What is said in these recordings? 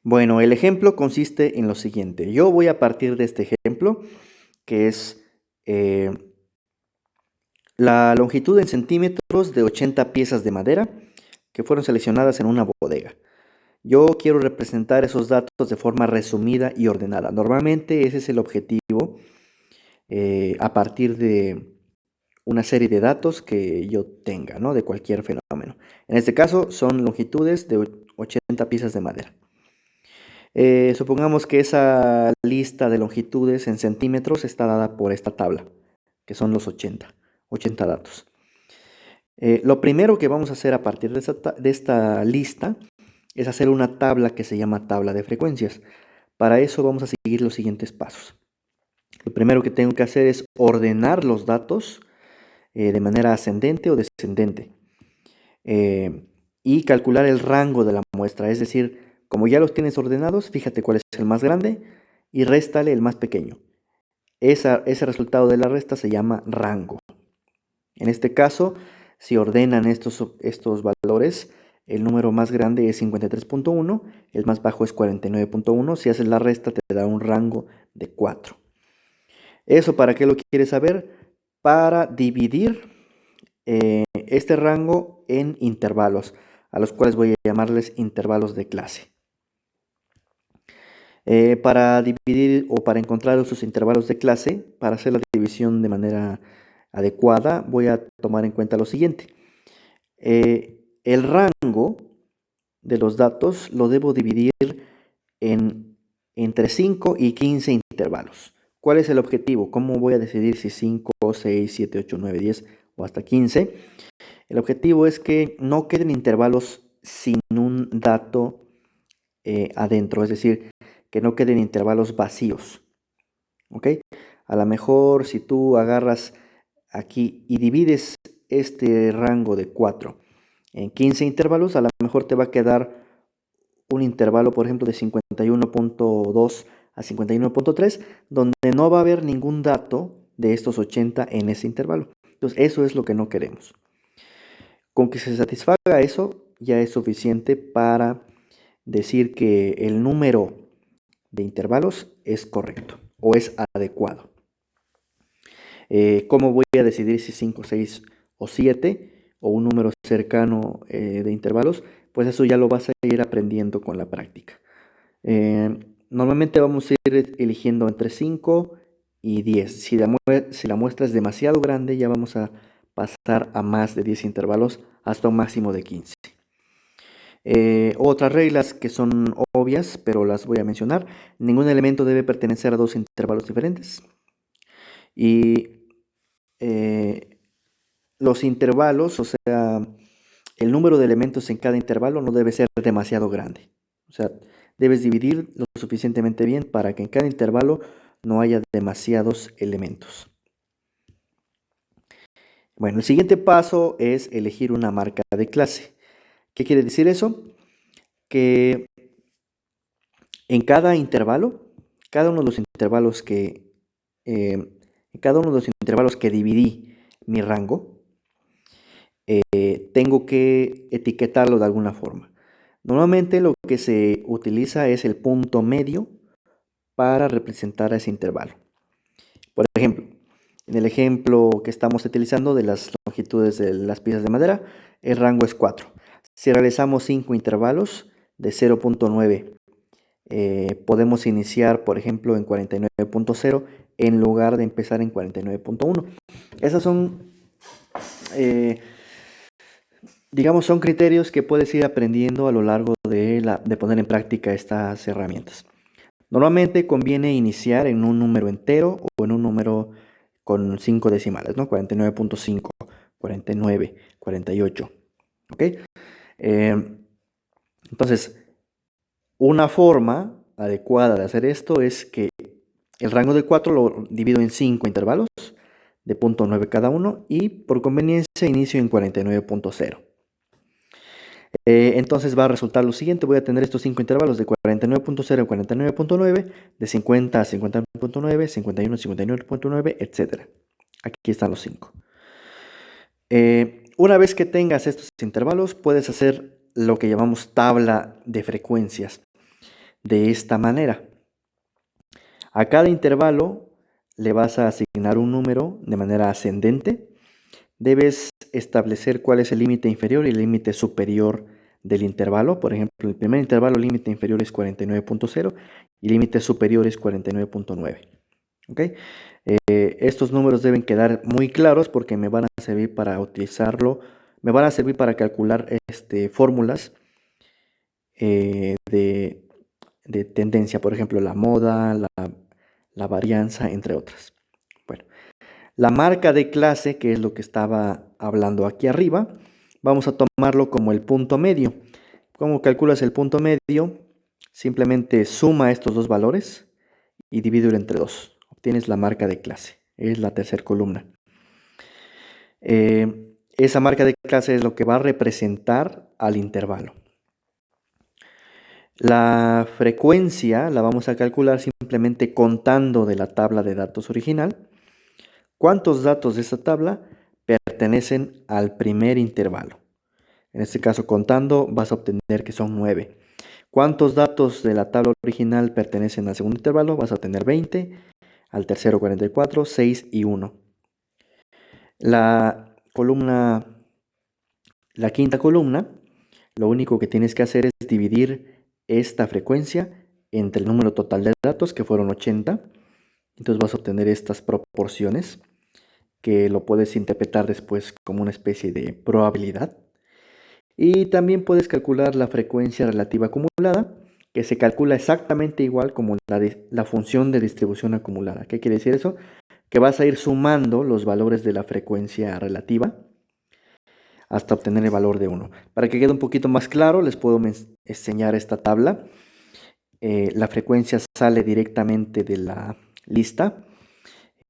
Bueno, el ejemplo consiste en lo siguiente. Yo voy a partir de este ejemplo, que es eh, la longitud en centímetros de 80 piezas de madera que fueron seleccionadas en una bodega. Yo quiero representar esos datos de forma resumida y ordenada. Normalmente ese es el objetivo a partir de una serie de datos que yo tenga, ¿no? De cualquier fenómeno. En este caso son longitudes de 80 piezas de madera. Supongamos que esa lista de longitudes en centímetros está dada por esta tabla, que son los 80 datos. Lo primero que vamos a hacer a partir de esta lista es hacer una tabla que se llama tabla de frecuencias. Para eso vamos a seguir los siguientes pasos. Lo primero que tengo que hacer es ordenar los datos de manera ascendente o descendente y calcular el rango de la muestra. Es decir, como ya los tienes ordenados, fíjate cuál es el más grande y réstale el más pequeño. Ese resultado de la resta se llama rango. En este caso, si ordenan estos valores, el número más grande es 53.1, el más bajo es 49.1. Si haces la resta te da un rango de 4. ¿Eso para qué lo quieres saber? Para dividir este rango en intervalos, a los cuales voy a llamarles intervalos de clase. Para dividir o para encontrar esos intervalos de clase, para hacer la división de manera adecuada, voy a tomar en cuenta lo siguiente. El rango de los datos lo debo dividir entre 5 y 15 intervalos. ¿Cuál es el objetivo? ¿Cómo voy a decidir si 5, 6, 7, 8, 9, 10 o hasta 15? El objetivo es que no queden intervalos sin un dato adentro, es decir, que no queden intervalos vacíos. ¿Ok? A lo mejor si tú agarras aquí y divides este rango de 4 en 15 intervalos, a lo mejor te va a quedar un intervalo, por ejemplo, de 51.2 a 51.3, donde no va a haber ningún dato de estos 80 en ese intervalo. Entonces, eso es lo que no queremos. Con que se satisfaga eso, ya es suficiente para decir que el número de intervalos es correcto o es adecuado. ¿Cómo voy a decidir si 5, 6 o 7 o un número cercano de intervalos? Pues eso ya lo vas a ir aprendiendo con la práctica. Normalmente vamos a ir eligiendo entre 5 y 10. Si la muestra es demasiado grande, ya vamos a pasar a más de 10 intervalos hasta un máximo de 15. Otras reglas que son obvias, pero las voy a mencionar. Ningún elemento debe pertenecer a dos intervalos diferentes. Y los intervalos, o sea, el número de elementos en cada intervalo no debe ser demasiado grande. O sea, debes dividir lo suficientemente bien para que en cada intervalo no haya demasiados elementos. Bueno, el siguiente paso es elegir una marca de clase. ¿Qué quiere decir eso? Que en cada intervalo, cada uno de los intervalos que dividí mi rango, tengo que etiquetarlo de alguna forma. Normalmente lo que se utiliza es el punto medio para representar ese intervalo. Por ejemplo, en el ejemplo que estamos utilizando de las longitudes de las piezas de madera, el rango es 4. Si realizamos 5 intervalos de 0.9, podemos iniciar, por ejemplo, en 49.0 en lugar de empezar en 49.1. Esas son, digamos, son criterios que puedes ir aprendiendo a lo largo de poner en práctica estas herramientas. Normalmente conviene iniciar en un número entero o en un número con 5 decimales, ¿no? 49.5, 49, 48. ¿Ok? Entonces, una forma adecuada de hacer esto es que el rango de 4 lo divido en 5 intervalos de 0.9 cada uno y por conveniencia inicio en 49.0. Entonces va a resultar lo siguiente, voy a tener estos 5 intervalos de 49.0 a 49.9, de 50 a 50.9, 51 a 59.9, etc. Aquí están los 5. Una vez que tengas estos intervalos, puedes hacer lo que llamamos tabla de frecuencias. de esta manera. A cada intervalo le vas a asignar un número de manera ascendente. Debes establecer cuál es el límite inferior y el límite superior del intervalo. Por ejemplo, el primer intervalo límite inferior es 49.0 y límite superior es 49.9. ¿Ok? Estos números deben quedar muy claros porque me van a servir para utilizarlo, me van a servir para calcular fórmulas de tendencia, por ejemplo, la moda, la varianza, entre otras. Bueno, la marca de clase, que es lo que estaba hablando aquí arriba, vamos a tomarlo como el punto medio. ¿Cómo calculas el punto medio? Simplemente suma estos dos valores y divídelo entre 2. Obtienes la marca de clase. Es la tercera columna. Esa marca de clase es lo que va a representar al intervalo. La frecuencia la vamos a calcular simplemente contando de la tabla de datos original. ¿Cuántos datos de esta tabla pertenecen al primer intervalo? En este caso, contando, vas a obtener que son 9. ¿Cuántos datos de la tabla original pertenecen al segundo intervalo? Vas a obtener 20, al tercero 44, 6 y 1. La quinta columna, lo único que tienes que hacer es dividir esta frecuencia entre el número total de datos, que fueron 80. Entonces vas a obtener estas proporciones, que lo puedes interpretar después como una especie de probabilidad. Y también puedes calcular la frecuencia relativa acumulada, que se calcula exactamente igual como la función de distribución acumulada. ¿Qué quiere decir eso? Que vas a ir sumando los valores de la frecuencia relativa hasta obtener el valor de 1. Para que quede un poquito más claro, les puedo enseñar esta tabla. La frecuencia sale directamente de la lista.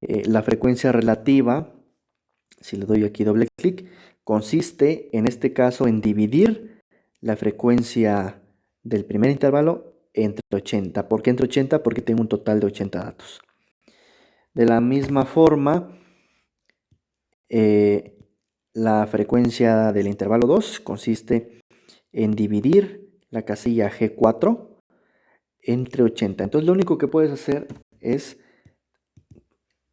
La frecuencia relativa, si le doy aquí doble clic, consiste en este caso en dividir la frecuencia del primer intervalo entre 80. ¿Por qué entre 80? Porque tengo un total de 80 datos. De la misma forma, la frecuencia del intervalo 2 consiste en dividir la casilla G4 entre 80. Entonces lo único que puedes hacer es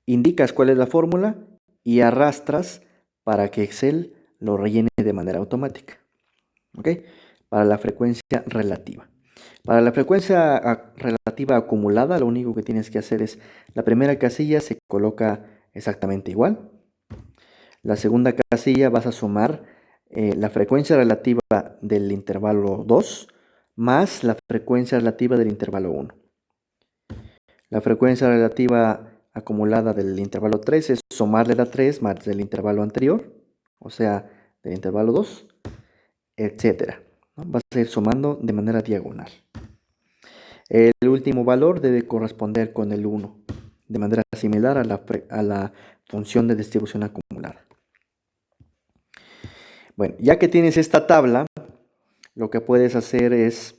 indicas cuál es la fórmula y arrastras para que Excel lo rellene de manera automática. ¿Ok? Para la frecuencia relativa. Para la frecuencia relativa acumulada, lo único que tienes que hacer es la primera casilla se coloca exactamente igual. La segunda casilla vas a sumar la frecuencia relativa del intervalo 2 más la frecuencia relativa del intervalo 1. La frecuencia relativa acumulada del intervalo 3 es sumarle la 3 más del intervalo anterior, o sea, del intervalo 2, etc. Vas a ir sumando de manera diagonal. El último valor debe corresponder con el 1, de manera similar a la función de distribución acumulada. Bueno, ya que tienes esta tabla, lo que puedes hacer es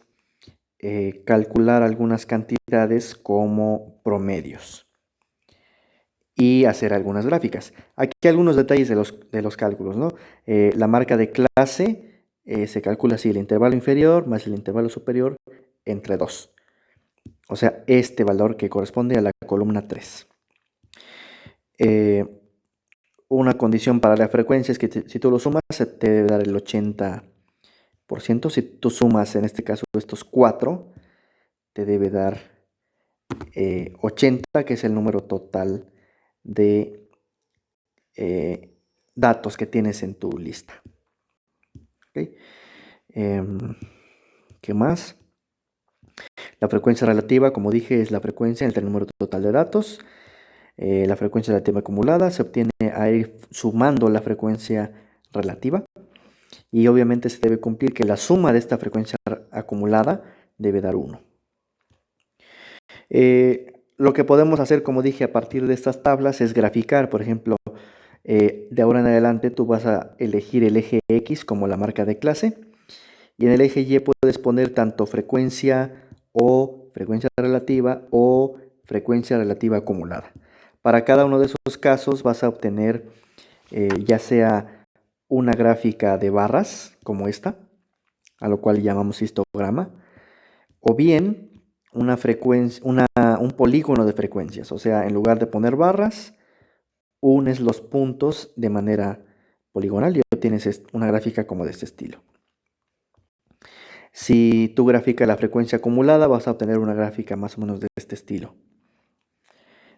calcular algunas cantidades como promedios y hacer algunas gráficas. Aquí algunos detalles de los cálculos, ¿no? La marca de clase se calcula así: el intervalo inferior más el intervalo superior entre 2. O sea, este valor que corresponde a la columna 3. Una condición para la frecuencia es que si tú lo sumas, se te debe dar el 80%. Si tú sumas, en este caso, estos 4, te debe dar 80, que es el número total de datos que tienes en tu lista. ¿Okay? ¿Qué más? La frecuencia relativa, como dije, es la frecuencia entre el número total de datos. La frecuencia relativa acumulada se obtiene a ir sumando la frecuencia relativa. Y obviamente se debe cumplir que la suma de esta frecuencia acumulada debe dar 1. Lo que podemos hacer, como dije, a partir de estas tablas es graficar. Por ejemplo, de ahora en adelante tú vas a elegir el eje X como la marca de clase, y en el eje Y puedes poner tanto frecuencia relativa o frecuencia relativa acumulada. Para cada uno de esos casos vas a obtener ya sea una gráfica de barras como esta, a lo cual llamamos histograma, o bien una frecuencia, un polígono de frecuencias. O sea, en lugar de poner barras, unes los puntos de manera poligonal y obtienes una gráfica como de este estilo. Si tú graficas la frecuencia acumulada, vas a obtener una gráfica más o menos de este estilo,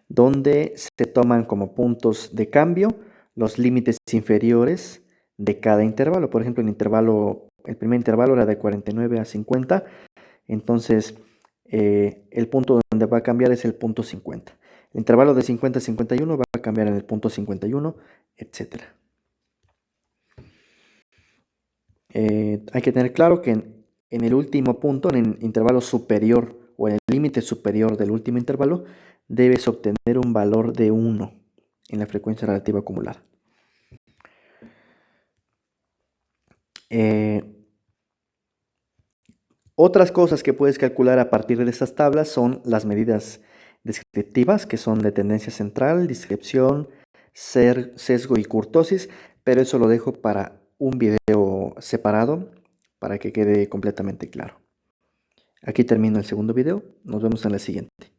donde se toman como puntos de cambio los límites inferiores de cada intervalo. Por ejemplo, el primer intervalo era de 49 a 50, entonces el punto donde va a cambiar es el punto 50. El intervalo de 50 a 51 va a cambiar en el punto 51, etc. Hay que tener claro que en el último punto, en el intervalo superior o en el límite superior del último intervalo, debes obtener un valor de 1 en la frecuencia relativa acumulada. Otras cosas que puedes calcular a partir de estas tablas son las medidas descriptivas, que son de tendencia central, discripción, sesgo y kurtosis, pero eso lo dejo para un video separado para que quede completamente claro. Aquí termino el segundo video, nos vemos en la siguiente.